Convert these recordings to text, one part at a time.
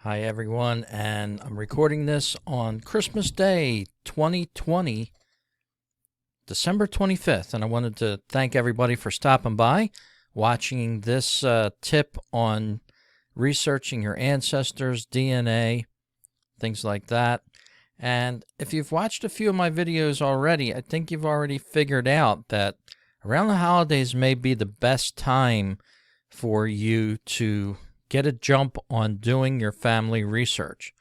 Hi, everyone, and I'm recording this on Christmas Day 2020, December 25th, and I wanted to thank everybody for stopping by, watching this tip on researching your ancestors, DNA, things like that. And if you've watched a few of my videos already, I think you've already figured out that around the holidays may be the best time for you to get a jump on doing your family research.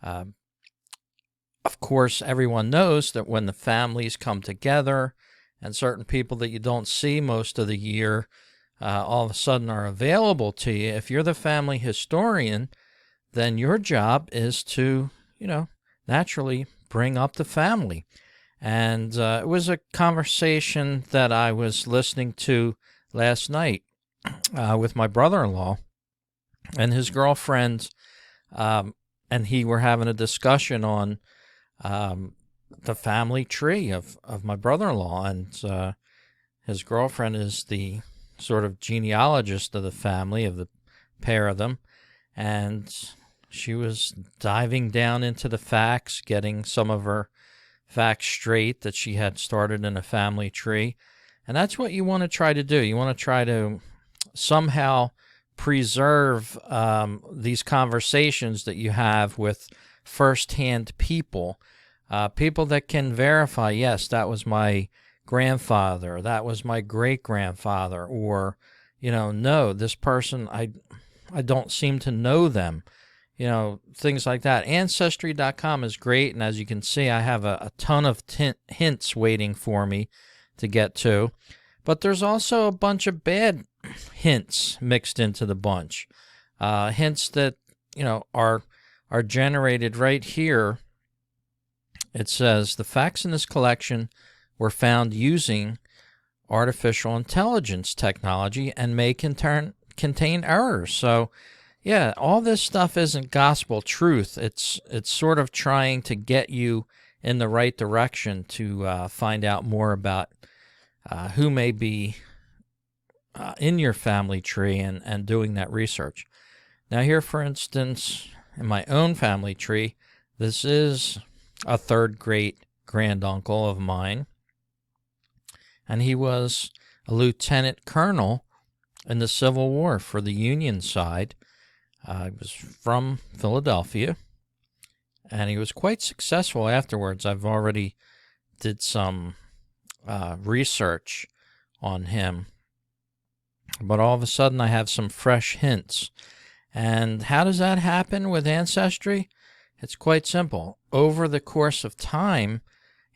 Of course, everyone knows that when the families come together and certain people that you don't see most of the year all of a sudden are available to you, if you're the family historian, then your job is to, naturally bring up the family. And it was a conversation that I was listening to last night with my brother-in-law and his girlfriend, and he were having a discussion on the family tree of my brother-in-law. And his girlfriend is the sort of genealogist of the family, of the pair of them. And she was diving down into the facts, getting some of her facts straight that she had started in a family tree. And that's what you want to try to do. You want to try to somehow preserve these conversations that you have with firsthand people, people that can verify, yes, that was my grandfather, that was my great-grandfather, or, no, this person, I don't seem to know them, things like that. Ancestry.com is great, and as you can see, I have a ton of hints waiting for me to get to. But there's also a bunch of bad hints mixed into the bunch. Hints that, are generated right here. It says, the facts in this collection were found using artificial intelligence technology and may contain errors. So, yeah, all this stuff isn't gospel truth. It's sort of trying to get you in the right direction to find out more about who may be in your family tree and doing that research. Now here, for instance, in my own family tree, this is a third great granduncle of mine, and he was a lieutenant colonel in the Civil War for the Union side. He was from Philadelphia, and he was quite successful afterwards. I've already did some research on him, but all of a sudden I have some fresh hints. And how does that happen with Ancestry? It's quite simple. Over the course of time,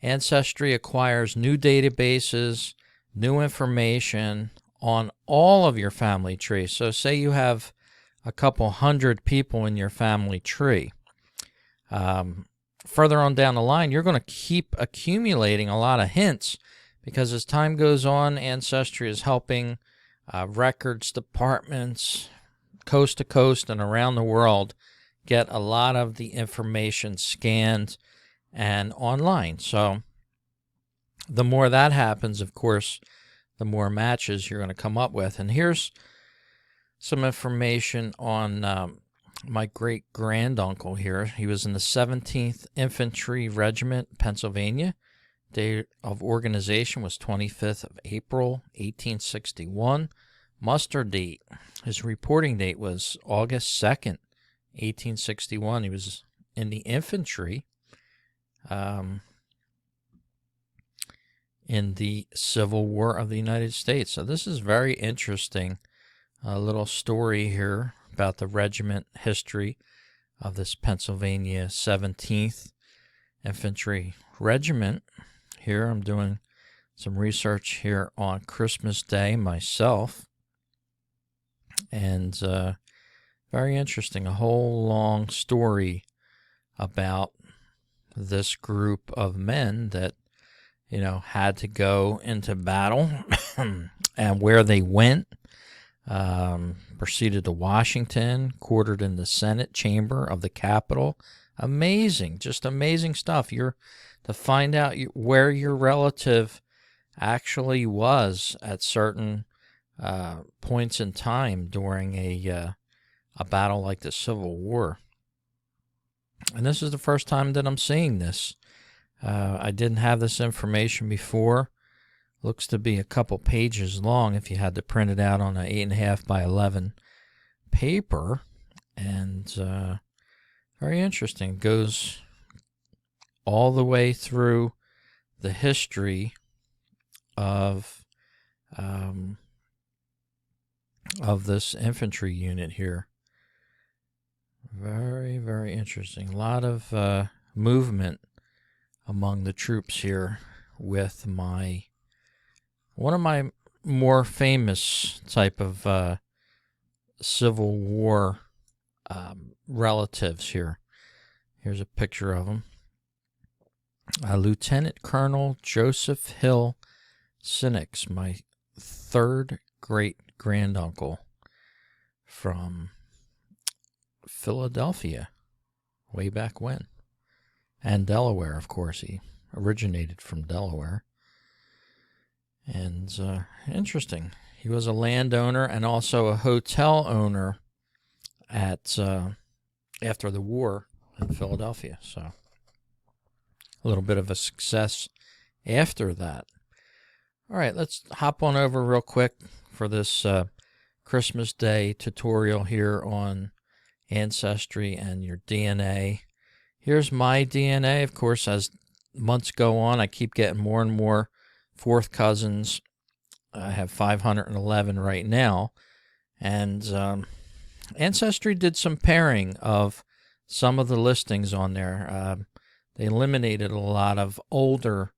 Ancestry acquires new databases, new information on all of your family tree. So say you have a couple hundred people in your family tree. Further on down the line, you're going to keep accumulating a lot of hints, because as time goes on, Ancestry is helping records departments coast to coast and around the world get a lot of the information scanned and online. So the more that happens, of course, the more matches you're going to come up with. And here's some information on my great-granduncle here. He was in the 17th Infantry Regiment, Pennsylvania. Date of organization was 25th of April, 1861. Muster date, his reporting date was August 2nd, 1861. He was in the infantry in the Civil War of the United States. So this is very interesting. A little story here about the regiment history of this Pennsylvania 17th Infantry Regiment. Here I'm doing some research here on Christmas Day myself, and very interesting. A whole long story about this group of men that, had to go into battle and where they went. Proceeded to Washington, quartered in the Senate chamber of the Capitol. Amazing, just amazing stuff. You're to find out where your relative actually was at certain points in time during a battle like the Civil War. And this is the first time that I'm seeing this. I didn't have this information before. Looks to be a couple pages long if you had to print it out on an 8.5 by 11 paper. And very interesting. Goes all the way through the history of this infantry unit here. Very, very interesting. A lot of movement among the troops here with one of my more famous type of Civil War relatives here. Here's a picture of him. Lieutenant Colonel Joseph Hill Sinix, my third great-granduncle from Philadelphia, way back when. And Delaware, of course. He originated from Delaware. And interesting. He was a landowner and also a hotel owner at after the war in Philadelphia. So a little bit of a success after that. All right, let's hop on over real quick for this Christmas Day tutorial here on Ancestry and your DNA. Here's my DNA. Of course, as months go on, I keep getting more and more fourth cousins. I have 511 right now. And Ancestry did some pairing of some of the listings on there. They eliminated a lot of older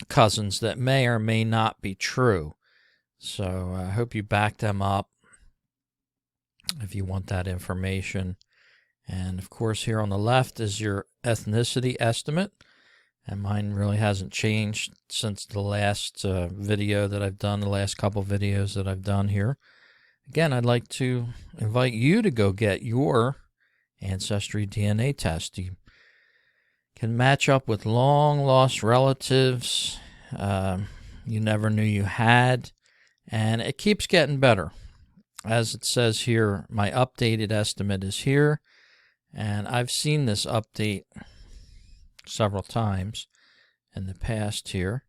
cousins that may or may not be true. So I hope you back them up if you want that information. And of course, here on the left is your ethnicity estimate. And mine really hasn't changed since the last video that I've done, the last couple videos that I've done here. Again, I'd like to invite you to go get your Ancestry DNA test. You can match up with long-lost relatives you never knew you had, and it keeps getting better. As it says here, my updated estimate is here, and I've seen this update several times in the past here.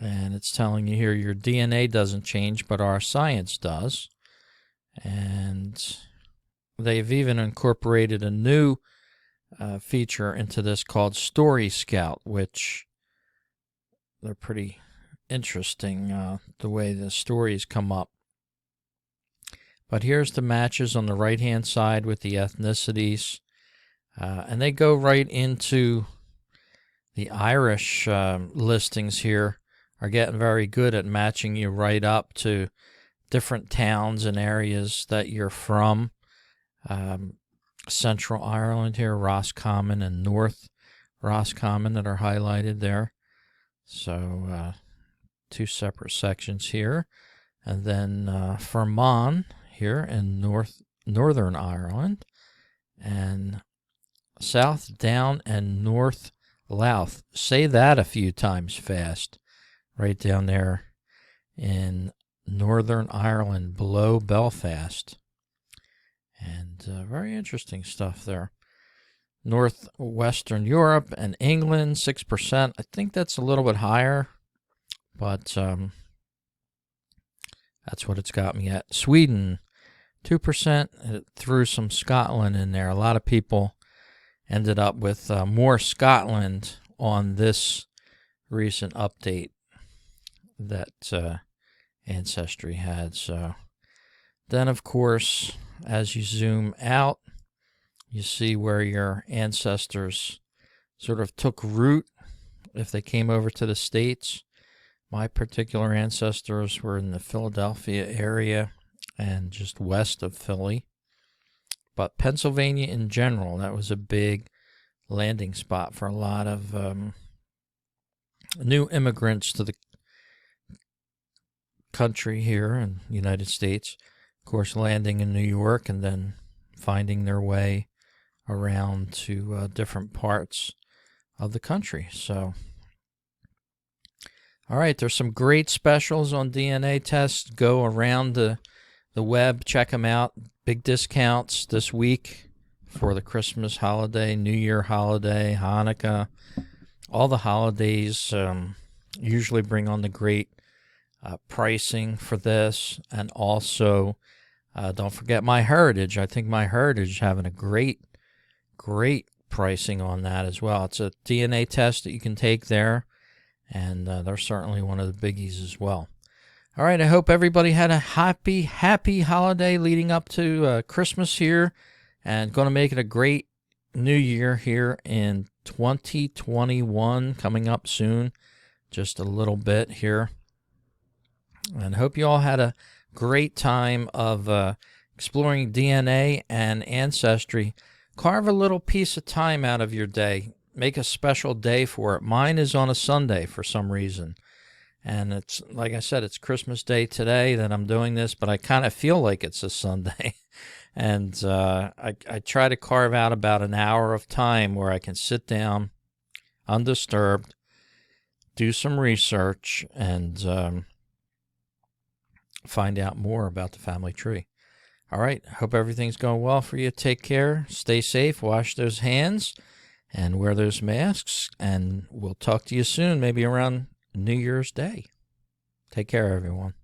And it's telling you here your DNA doesn't change, but our science does. And they've even incorporated a new feature into this called Story Scout, which they're pretty interesting, the way the stories come up. But here's the matches on the right-hand side with the ethnicities. And they go right into the Irish listings here. Are getting very good at matching you right up to different towns and areas that you're from. Central Ireland here, Roscommon, and North Roscommon that are highlighted there. So two separate sections here. And then Fermanagh here in Northern Ireland. And South Down and North Louth. Say that a few times fast. Right down there in Northern Ireland below Belfast. And very interesting stuff there. Northwestern Europe and England, 6%. I think that's a little bit higher, but that's what it's got me at. Sweden, 2%. It threw some Scotland in there. A lot of people ended up with more Scotland on this recent update that Ancestry had. So then, of course, as you zoom out, you see where your ancestors sort of took root if they came over to the States. My particular ancestors were in the Philadelphia area and just west of Philly. But Pennsylvania in general, that was a big landing spot for a lot of new immigrants to the country here in the United States. Of course, landing in New York and then finding their way around to different parts of the country. So, all right, there's some great specials on DNA tests. Go around the web, check them out. big discounts this week for the Christmas holiday, New Year holiday, Hanukkah. All the holidays usually bring on the great pricing for this. And also, don't forget MyHeritage. I think MyHeritage is having a great pricing on that as well. It's a DNA test that you can take there, and they're certainly one of the biggies as well. All right, I hope everybody had a happy holiday leading up to Christmas here, and going to make it a great new year here in 2021, coming up soon, just a little bit here. And hope you all had a great time of exploring DNA and Ancestry. Carve a little piece of time out of your day. Make a special day for it. Mine is on a Sunday for some reason. And it's, like I said, it's Christmas Day today that I'm doing this, but I kind of feel like it's a Sunday. And I try to carve out about an hour of time where I can sit down undisturbed, do some research, and find out more about the family tree. All right, hope everything's going well for you. Take care, stay safe, wash those hands, and wear those masks. And we'll talk to you soon, maybe around New Year's Day. Take care, everyone.